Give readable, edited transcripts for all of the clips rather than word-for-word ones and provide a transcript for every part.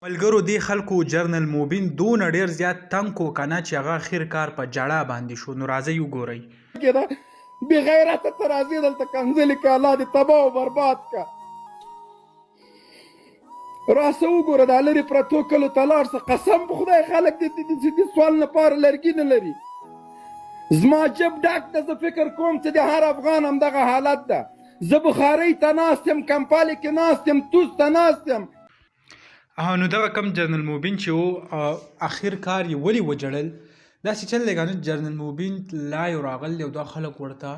ملګرو دې خلکو جرنل موبین دونه ډیر زیات تنګ کو کنه چې هغه اخر کار په جړه باندې شو. نو راځئ وګورئ. بې غیرته ته راځې دلته کنځلې که الله دې تباه او برباد که. راسه وګوره دا لرې پرتو کلو ته لاړ شه، قسم په خدای خلک د سوال لپاره لرګي نه لري. زما جب ډک ده، زه فکر کوم چې د هر افغان همدغه حالت ده. زه بخارۍ ته ناست یم، کمپالې کې ناست یم، توس ته ناست یم. نو دغه کم جرنل موبین چې و اخر کار یې ولې وجړل، داسې چل دی که جرنل موبین لا یو راغلی او دا خلک ورته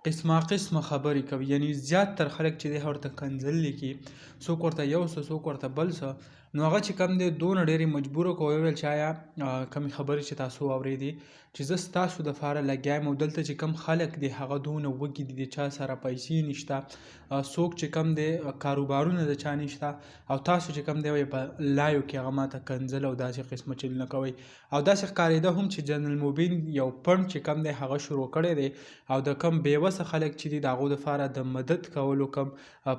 قسمه خبرې کوي. یعنی زیات تر خلک چې دی ورته کنځل لیکي، څوک ورته یو څه څوک ورته بل څه. نو هغه چې کم دی دونه ډېرې مجبوره کو ویل چې آیا کمې خبرې چې تاسو واورېدې چې زه ستاسو دپاره لګیا یم او دلته چې کم خلک دی هغه دونه وږي دي، د چا سره پیسې نشته، څوک چې کم دی کاروبارونه د چا نشته، او تاسو چې کم دی په لایو کې هغه ماته کنځل او داسې قسمه چلونه کوئ. او داسې ښکارېده هم چې جنرال موبین یو پنډ چې کم دی هغه شروع کړی دی او د کم بېوسه خلک چې دي د هغو دپاره د مدد کولو کم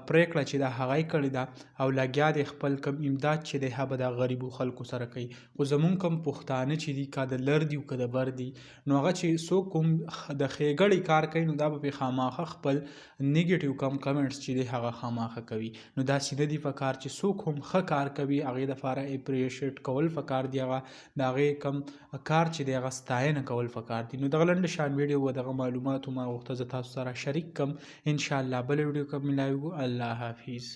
پرېکړه چې ده هغه یې کړې ده او لګیا دی خپل کم امداد چې دی هغه به د غریبو خلکو سره کوي. خو زمونږ کم پښتانه چې دي که د لر دي او که د بر دي، نو هغه چې څوک هم د ښېګړې کار کوي نو دا به پرې خاماخه خپل نیګیټیو کم کمنټس چې دی هغه خاماخه کوي. نو داسې نه دي پکار چې څوک هم ښه کار کوي هغې دپاره اپریشیټ کول پکار دي، هغه د هغې کم کار چې دی هغه ستاینه کول پکار دي. نو دغه لنډه شان ویډیو و دغه معلوماتو ما غوښته زه تاسو سره شریک کم. انشاءالله بله ویډیو کې ملاویږو. الله حافظ.